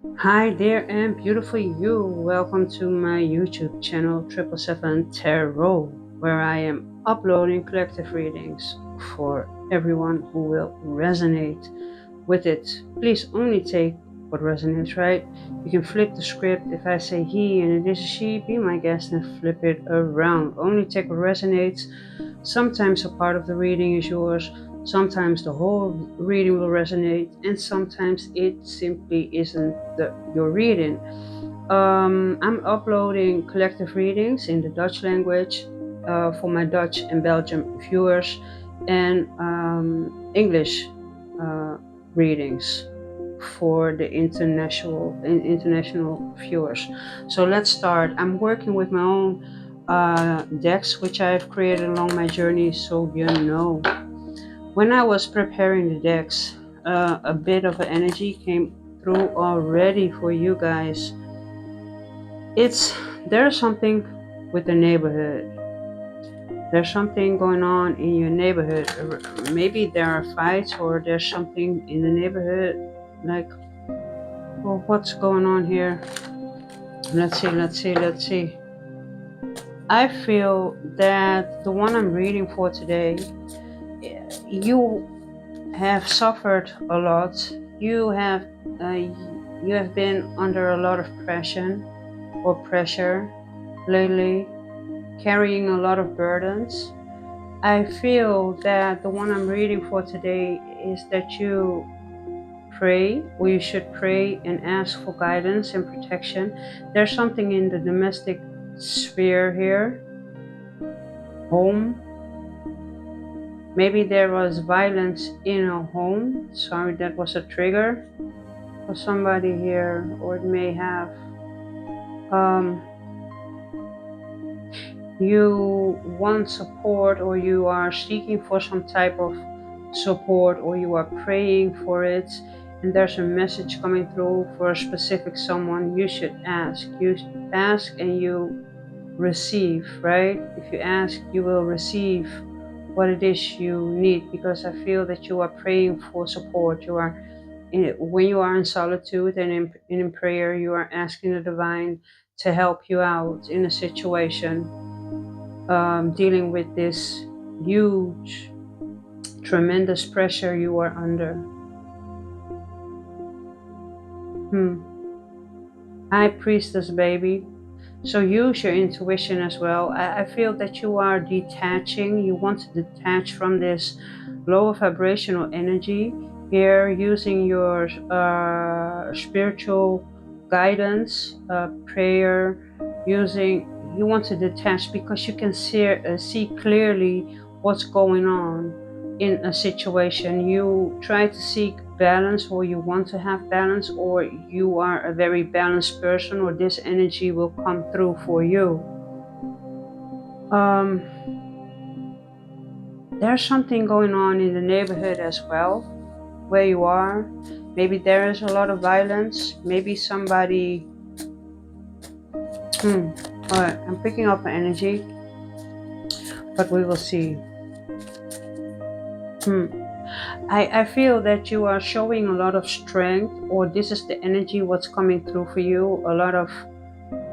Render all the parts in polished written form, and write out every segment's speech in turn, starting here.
Hi there and beautiful you. Welcome to my YouTube channel 777 Tarot, where I am uploading collective readings for everyone who will resonate with it. Please only take what resonates, right? You can flip the script. If I say he and it is a she, be my guest and flip it around. Only take what resonates. Sometimes a part of the reading is yours, sometimes the whole reading will resonate, and sometimes it simply isn't your reading. I'm uploading collective readings in the Dutch language for my Dutch and Belgian viewers, and English readings for the international viewers. So let's start. I'm working with my own decks, which I've created along my journey. So you know, when I was preparing the decks, a bit of energy came through already for you guys. It's there's something with the neighborhood. There's something going on in your neighborhood. Maybe there are fights, or there's something in the neighborhood. Like, well, what's going on here? Let's see. I feel that the one I'm reading for today, you have suffered a lot. You have uh, you have been under a lot of pressure lately, carrying a lot of burdens. I feel that the one I'm reading for today is that you pray, or you should pray and ask for guidance and protection. There's something in the domestic sphere here, home. Maybe there was violence in a home. Sorry, that was a trigger for somebody here, or it may have. Um, you want support, or you are seeking for some type of support, or you are praying for it, and there's a message coming through for a specific someone. You should ask. You ask and you receive, right? If you ask, you will receive what it is you need, because I feel that you are praying for support. You are when you are in solitude and in prayer, you are asking the divine to help you out in a situation, dealing with this huge, tremendous pressure you are under. High priestess, baby. So use your intuition as well. I feel that you are detaching. You want to detach from this lower vibrational energy here, using your spiritual guidance, prayer, using. You want to detach because you can see clearly what's going on in a situation. You try to seek balance, or you want to have balance, or you are a very balanced person, or this energy will come through for you. um, there's something going on in the neighborhood as well, where you are. Maybe there is a lot of violence. Maybe somebody all right, I'm picking up an energy, but we will see. I feel that you are showing a lot of strength, or this is the energy what's coming through for you. A lot of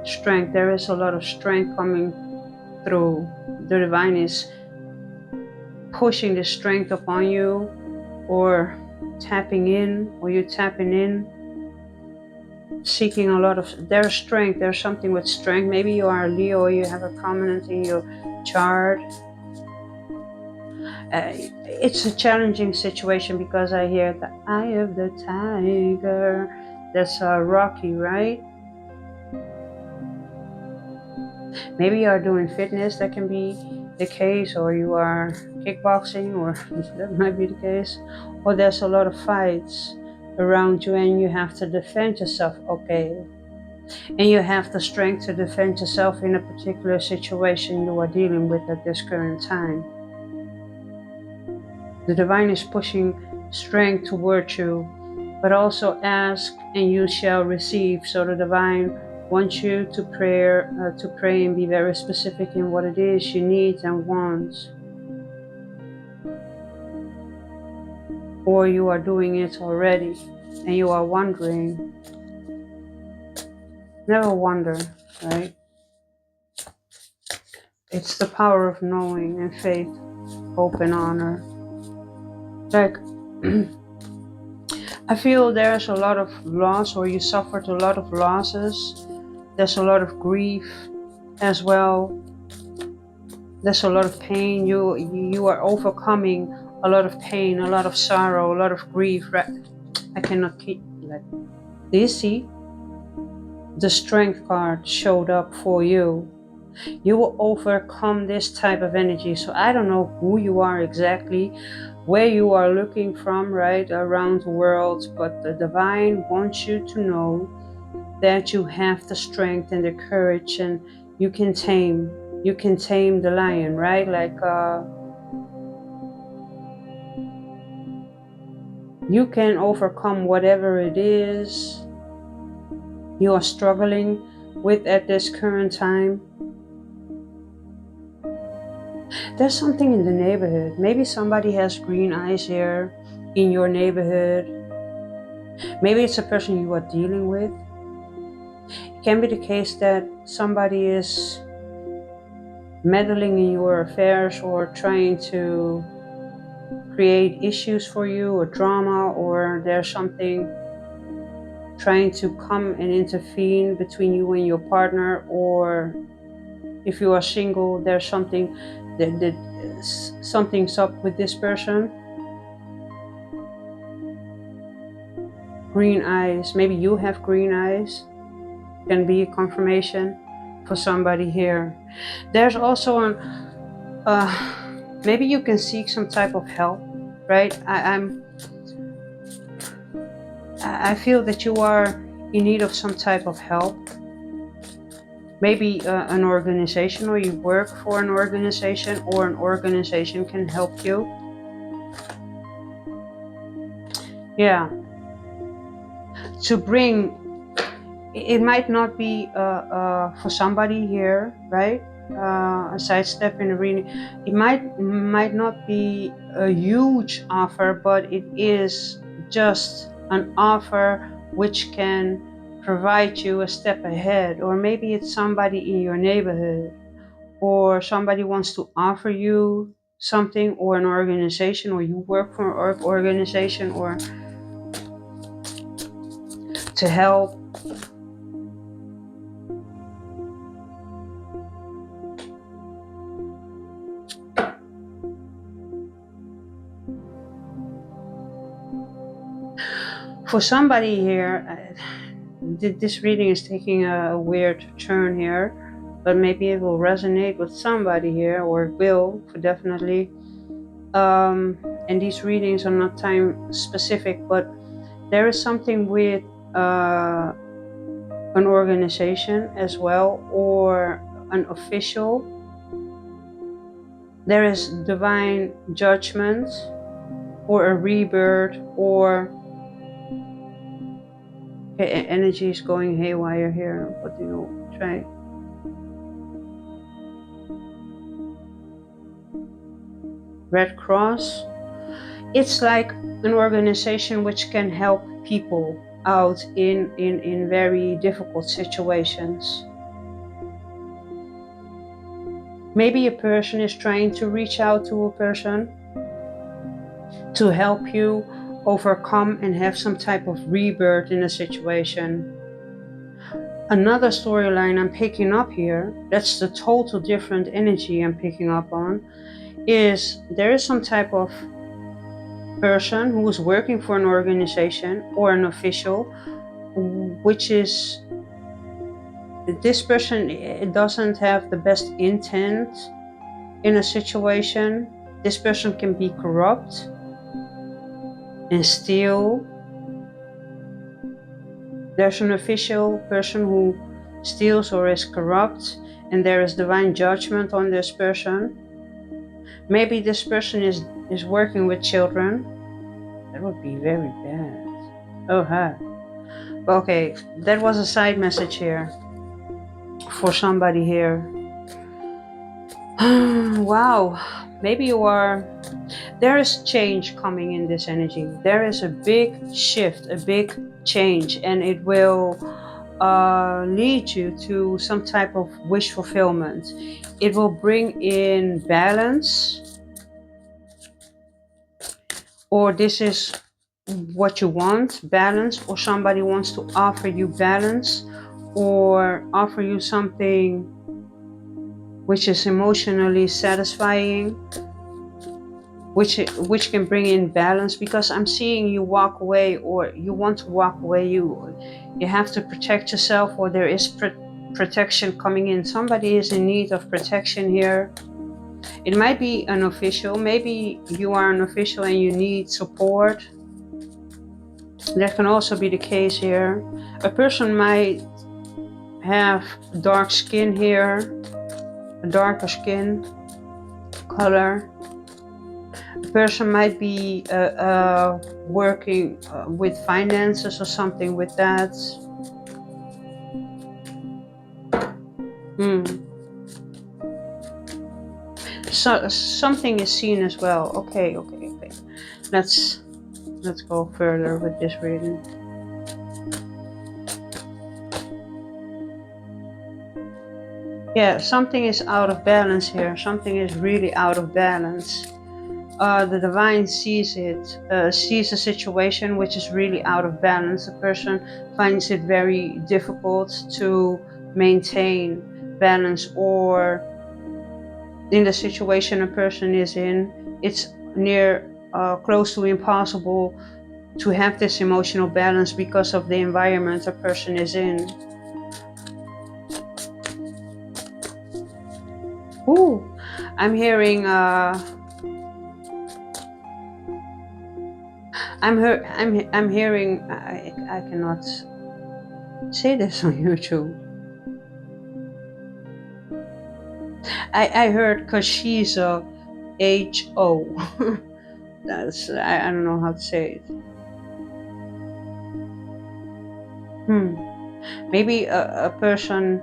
strength. There is a lot of strength coming through. The divine is pushing the strength upon you, or tapping in, or you tapping in, seeking a lot of there's strength. There's something with strength. Maybe you are a Leo, or you have a prominent in your chart. It's a challenging situation, because I hear the eye of the tiger. That's Rocky, right? Maybe you are doing fitness, that can be the case, or you are kickboxing, or that might be the case, or there's a lot of fights around you and you have to defend yourself. Okay, and you have the strength to defend yourself in a particular situation you are dealing with at this current time. The divine is pushing strength towards you, but also ask and you shall receive. So the divine wants you to pray and be very specific in what it is you need and want, or you are doing it already and you are wondering. Never wonder, right? It's the power of knowing and faith, hope and honor. Like, I feel there's a lot of loss, or you suffered a lot of losses. There's a lot of grief as well. There's a lot of pain. You are overcoming a lot of pain, a lot of sorrow, a lot of grief. Right? I cannot keep like. Do you see? The strength card showed up for you. You will overcome this type of energy. So I don't know who you are exactly, where you are looking from, right, around the world, but the divine wants you to know that you have the strength and the courage, and you can tame the lion, right? Like you can overcome whatever it is you are struggling with at this current time. There's something in the neighborhood. Maybe somebody has green eyes here in your neighborhood. Maybe it's a person you are dealing with. It can be the case that somebody is meddling in your affairs or trying to create issues for you or drama, or there's something trying to come and intervene between you and your partner, or if you are single, there's something that something's up with this person. Green eyes, maybe you have green eyes, can be a confirmation for somebody here. There's also an maybe you can seek some type of help, right? I feel that you are in need of some type of help. Maybe an organization, or you work for an organization, or an organization can help you. Yeah. To bring, it might not be for somebody here, right? A sidestep in the reading. It might not be a huge offer, but it is just an offer which can provide you a step ahead. Or maybe it's somebody in your neighborhood, or somebody wants to offer you something, or an organization, or you work for an organization, or to help. For somebody here, this reading is taking a weird turn here, but maybe it will resonate with somebody here, or it will, for definitely. And these readings are not time specific, but there is something with an organization as well, or an official. There is divine judgment, or a rebirth, or energy is going haywire here. What do you try? Red Cross. It's like an organization which can help people out in very difficult situations. Maybe a person is trying to reach out to a person to help you overcome and have some type of rebirth in a situation. Another storyline I'm picking up here, that's the total different energy I'm picking up on, is there is some type of person who is working for an organization or an official, which is, this person doesn't have the best intent in a situation. This person can be corrupt and steal. There's an official person who steals or is corrupt, and there is divine judgment on this person. Maybe this person is working with children. That would be very bad. Oh, hi. Okay, that was a side message here for somebody here. Wow, maybe you are, there is change coming in this energy. There is a big shift, a big change, and it will lead you to some type of wish fulfillment. It will bring in balance, or this is what you want, balance, or somebody wants to offer you balance or offer you something which is emotionally satisfying, which can bring in balance, because I'm seeing you walk away, or you want to walk away. You have to protect yourself, or there is protection coming in. Somebody is in need of protection here. It might be an official. Maybe you are an official and you need support. That can also be the case here. A person might have dark skin here, a darker skin color. A person might be working with finances or something with that. So something is seen as well. Okay. Let's go further with this reading. Yeah, something is out of balance here. Something is really out of balance. The divine sees it, sees a situation which is really out of balance. The person finds it very difficult to maintain balance, or in the situation a person is in, it's close to impossible to have this emotional balance because of the environment a person is in. Ooh, I'm hearing I'm hearing, I cannot say this on YouTube. I heard Kashiza HO. That's, I don't know how to say it. Maybe a person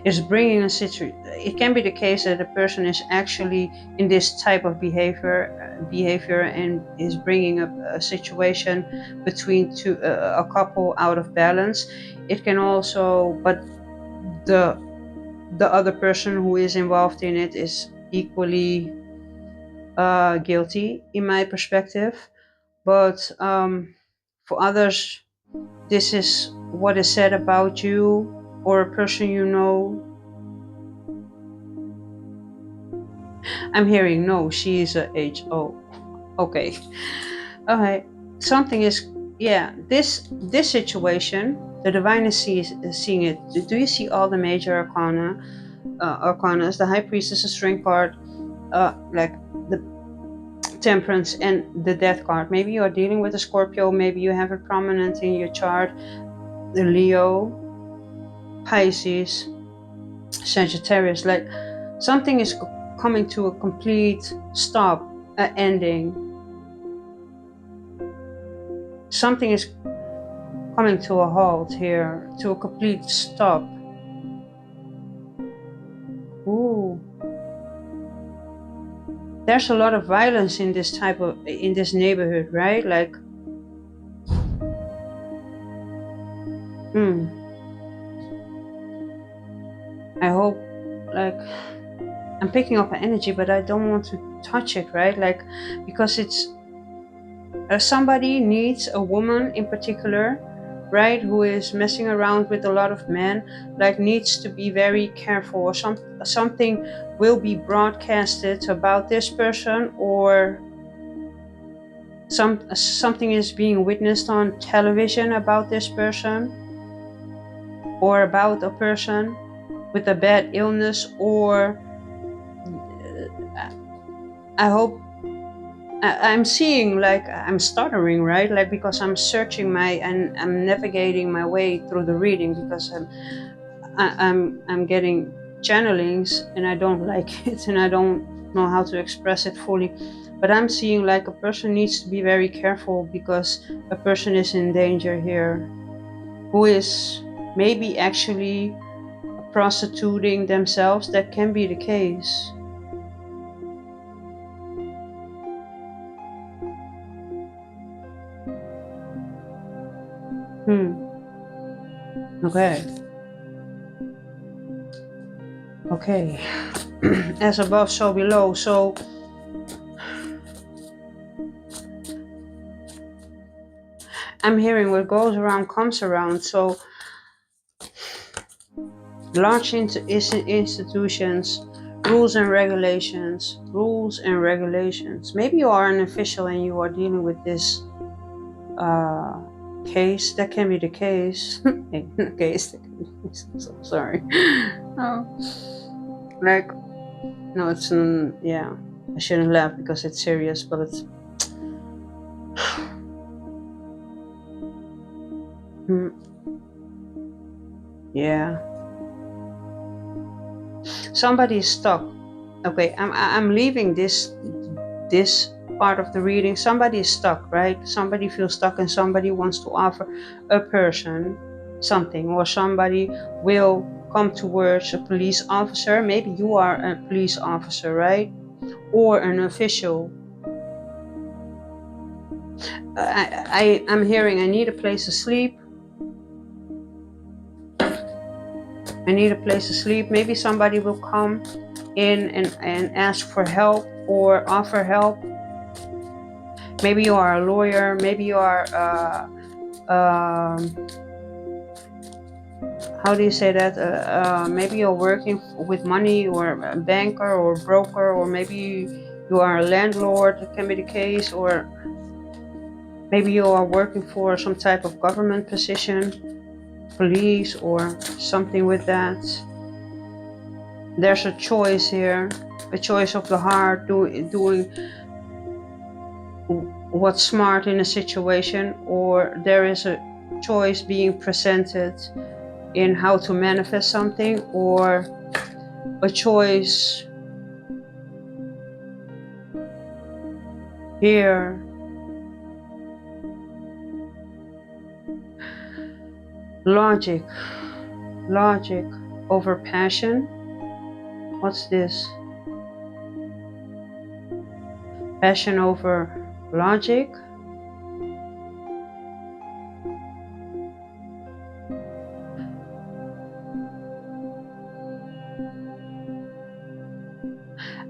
is bringing a situation. It can be the case that a person is actually in this type of behavior and is bringing a situation between a couple out of balance. It can also, but the other person who is involved in it is equally guilty in my perspective. But for others, this is what is said about you or a person you know. I'm hearing no, she is a HO. Okay. Something is, yeah, this situation, the divine is seeing it. Do you see all the major arcanas? The high priestess, the strength card, like the temperance and the death card. Maybe you are dealing with a Scorpio, maybe you have it prominent in your chart, the Leo, Pisces, Sagittarius. Like something is coming to a complete stop, ending. Something is coming to a halt here, to a complete stop. Ooh. There's a lot of violence in this neighborhood, right? Like, I hope, like, I'm picking up an energy, but I don't want to touch it, right? Like, because it's somebody needs a woman in particular, right, who is messing around with a lot of men, like needs to be very careful, or something will be broadcasted about this person, or something is being witnessed on television about this person, or about a person with a bad illness, or I hope, I'm seeing, like, I'm stuttering, right? Like, because I'm searching and I'm navigating my way through the reading, because I'm getting channelings and I don't like it and I don't know how to express it fully. But I'm seeing like a person needs to be very careful, because a person is in danger here, who is maybe actually prostituting themselves. That can be the case. Okay. Okay. As above, so below. So I'm hearing what goes around comes around. So large institutions, rules and regulations, rules and regulations. Maybe you are an official and you are dealing with this case. That can be the case. Case. That can be the case. I'm so sorry. Like, no, it's yeah. I shouldn't laugh because it's serious, but it's. Yeah. Somebody is stuck. Okay, I'm leaving this part of the reading. Somebody is stuck, right? Somebody feels stuck and somebody wants to offer a person something, or somebody will come towards a police officer. Maybe you are a police officer, right? Or an official. I'm hearing I need a place to sleep. I need a place to sleep. Maybe somebody will come in and ask for help or offer help. Maybe you are a lawyer. Maybe you are how do you say that? Maybe you're working with money, or a banker or broker, or maybe you are a landlord. It can be the case. Or maybe you are working for some type of government position, police or something with that. There's a choice here, a choice of the heart, doing what's smart in a situation, or there is a choice being presented in how to manifest something, or a choice here. Logic over passion. What's this? Passion over logic.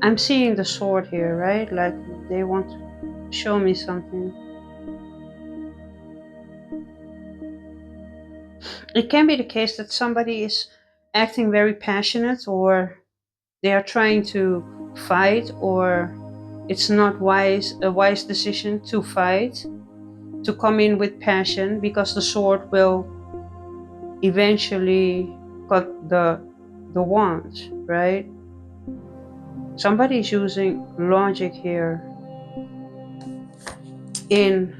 I'm seeing the sword here, right? Like they want to show me something. It can be the case that somebody is acting very passionate, or they are trying to fight, or it's not a wise decision to fight, to come in with passion, because the sword will eventually cut the wand, right? Somebody is using logic here to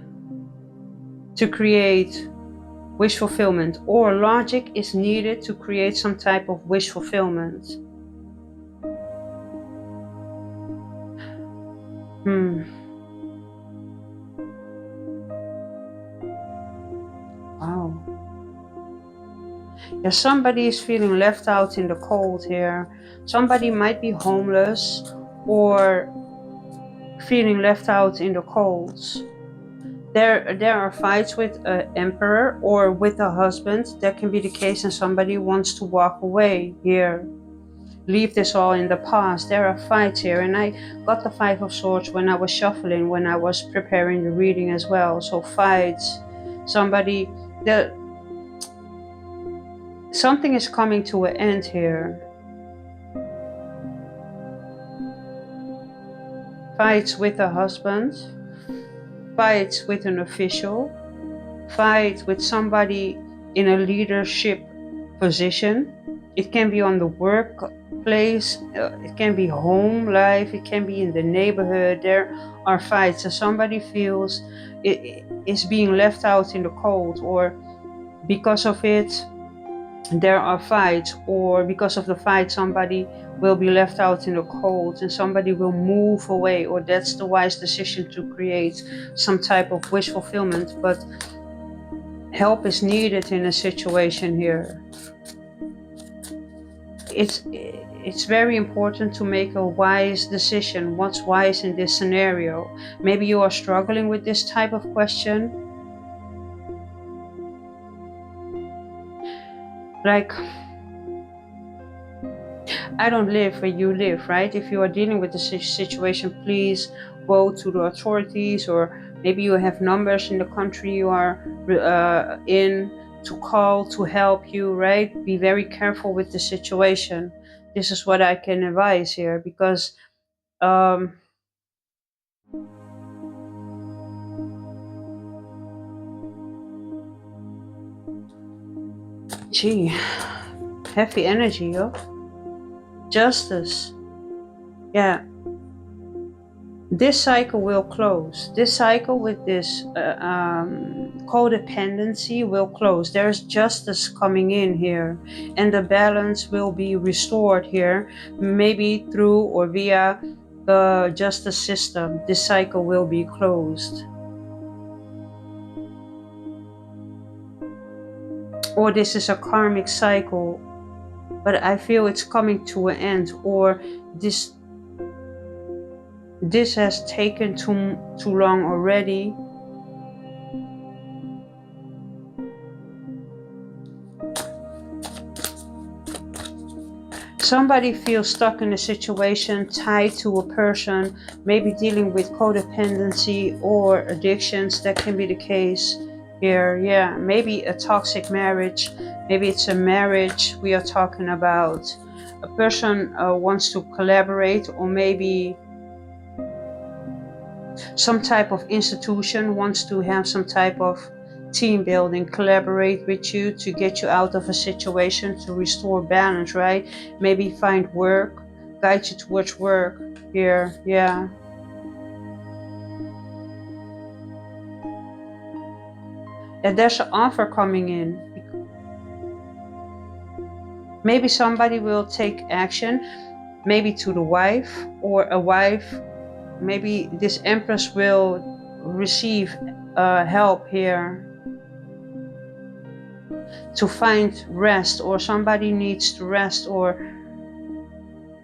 create wish fulfillment, or logic is needed to create some type of wish fulfillment. Wow. Yeah, somebody is feeling left out in the cold here. Somebody might be homeless or feeling left out in the cold. There are fights with an emperor or with a husband. That can be the case, and somebody wants to walk away here. Leave this all in the past. There are fights here, and I got the Five of Swords when I was shuffling, when I was preparing the reading as well. So fights. Something is coming to an end here. Fights with a husband, fights with an official, fights with somebody in a leadership position. It can be on the workplace, it can be home life, it can be in the neighborhood. There are fights, and somebody feels it is being left out in the cold, or because of it there are fights, or because of the fight somebody will be left out in the cold and somebody will move away, or that's the wise decision to create some type of wish fulfillment. But help is needed in a situation here. It's very important to make a wise decision. What's wise in this scenario? Maybe you are struggling with this type of question. Like, I don't live where you live, right? If you are dealing with the situation, please go to the authorities, or maybe you have numbers in the country you are in to call to help you, right? Be very careful with the situation. This is what I can advise here, because um, gee, heavy energy, yo. Justice. Yeah, this cycle will close. This cycle with this codependency will close. There's justice coming in here, and the balance will be restored here, maybe through or via the justice system. This cycle will be closed. Or this is a karmic cycle, but I feel it's coming to an end, or this has taken too long already. Somebody feels stuck in a situation, tied to a person, maybe dealing with codependency or addictions. That can be the case here. Yeah, maybe a toxic marriage. Maybe it's a marriage we are talking about. A person wants to collaborate, or maybe some type of institution wants to have some type of team building, collaborate with you to get you out of a situation, to restore balance, right? Maybe find work, guide you towards work here. Yeah, and there's an offer coming in. Maybe somebody will take action, maybe to the wife, or a wife, maybe this empress will receive help here to find rest, or somebody needs to rest or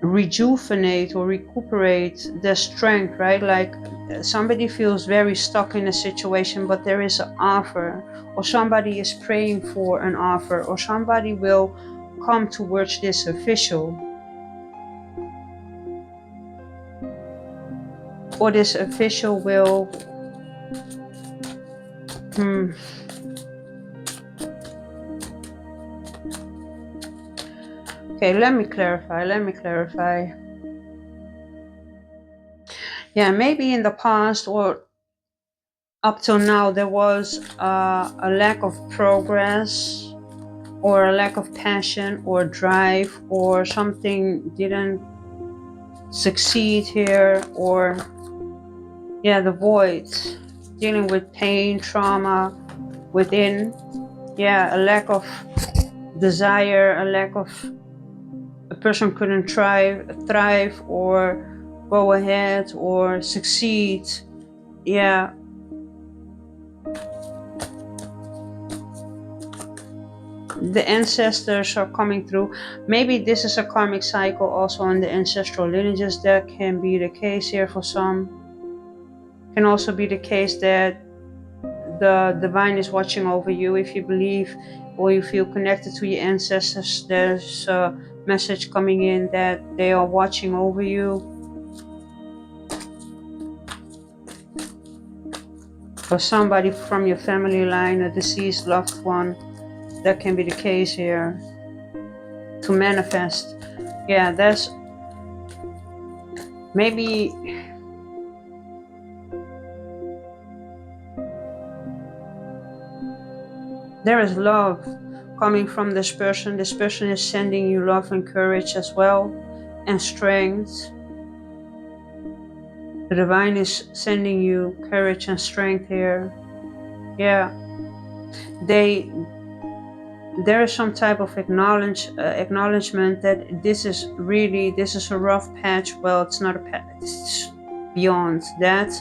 rejuvenate or recuperate their strength, right? Like somebody feels very stuck in a situation, but there is an offer, or somebody is praying for an offer, or somebody will come towards this official, or this official will Okay, let me clarify. Yeah, maybe in the past or up till now there was a lack of progress, or a lack of passion or drive, or something didn't succeed here, or yeah, the void, dealing with pain, trauma within. Yeah, a lack of desire, a lack of, a person couldn't thrive or go ahead or succeed. Yeah, the ancestors are coming through. Maybe this is a karmic cycle also on the ancestral lineages. That can be the case here for some. Can also be the case that the divine is watching over you. If you believe or you feel connected to your ancestors, there's a message coming in that they are watching over you. For somebody from your family line, a deceased loved one, that can be the case here. To manifest. Yeah, that's maybe there is love coming from this person. This person is sending you love and courage as well, and strength. The divine is sending you courage and strength here. Yeah, there is some type of acknowledgement that this is a rough patch. Well, it's not a patch, it's beyond that.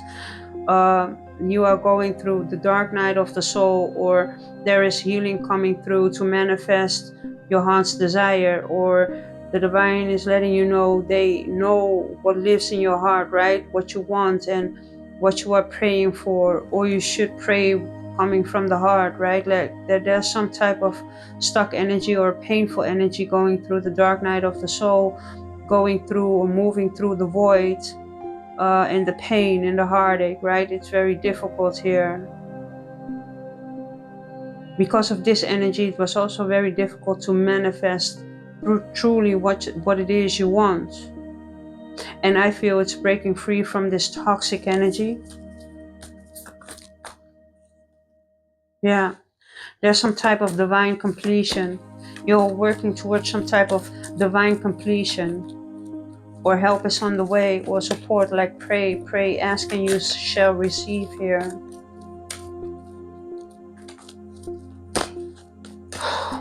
You are going through the dark night of the soul, or there is healing coming through to manifest your heart's desire, or the divine is letting you know they know what lives in your heart, right? What you want and what you are praying for, or you should pray coming from the heart, right? Like there's some type of stuck energy or painful energy going through the dark night of the soul, going through or moving through the void, and the pain and the heartache, right? It's very difficult here. Because of this energy, it was also very difficult to manifest truly what it is you want. And I feel it's breaking free from this toxic energy. Yeah, there's some type of divine completion. You're working towards some type of divine completion, or help is on the way, or support, like pray, ask and you shall receive here.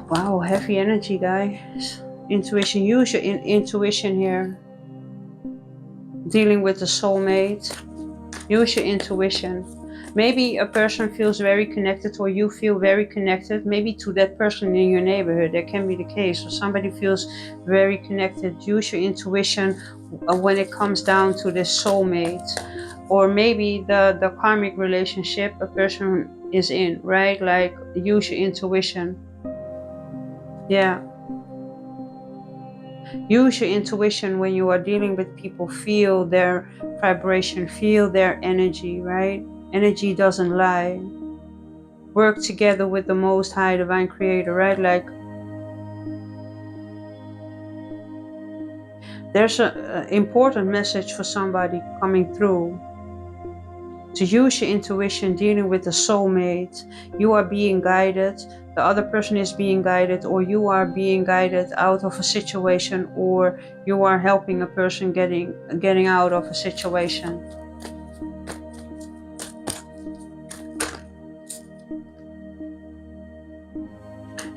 Wow, heavy energy, guys. Intuition, use your intuition here. Dealing with the soulmate, use your intuition. Maybe a person feels very connected, or you feel very connected, maybe to that person in your neighborhood. That can be the case. Or somebody feels very connected. Use your intuition when it comes down to this soulmate. Or maybe the karmic relationship a person is in, right? Like, use your intuition. Yeah. Use your intuition when you are dealing with people. Feel their vibration, feel their energy, right? Energy doesn't lie. Work together with the Most High Divine Creator, right? Like, there's an important message for somebody coming through. To use your intuition dealing with the soulmate. You are being guided, the other person is being guided, or you are being guided out of a situation, or you are helping a person getting out of a situation.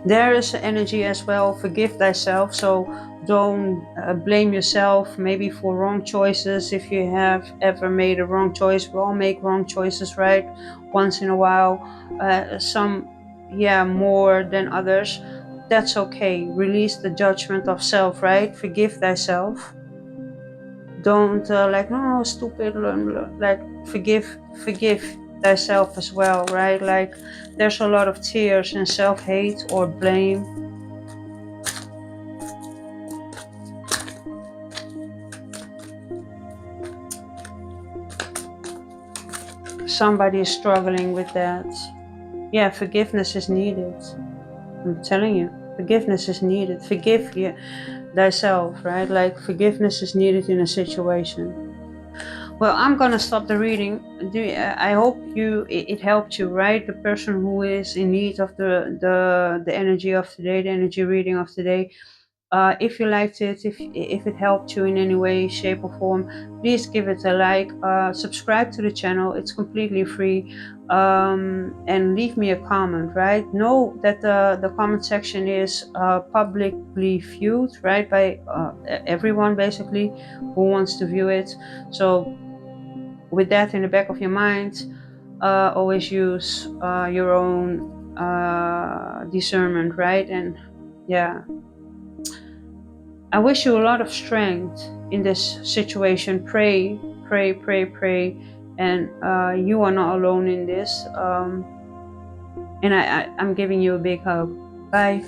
There is energy as well, forgive thyself. So don't blame yourself maybe for wrong choices. If you have ever made a wrong choice, we all make wrong choices, right? Once in a while, some, yeah, more than others. That's okay. Release the judgment of self, right? Forgive thyself. Don't like, no, stupid, like, forgive thyself as well, right? Like, there's a lot of tears and self-hate or blame. Somebody is struggling with that. Yeah, forgiveness is needed. I'm telling you, forgiveness is needed. Forgive thyself, right? Like, forgiveness is needed in a situation. Well, I'm gonna stop the reading. I hope it helped you, right? The person who is in need of the energy of today, the energy reading of today. If you liked it, if it helped you in any way, shape, or form, please give it a like. Subscribe to the channel; it's completely free. And leave me a comment. Right? Know that the comment section is publicly viewed, right, by everyone basically who wants to view it. So, with that in the back of your mind, always use your own discernment, right? And yeah, I wish you a lot of strength in this situation. Pray, and you are not alone in this. And I'm giving you a big hug. Bye.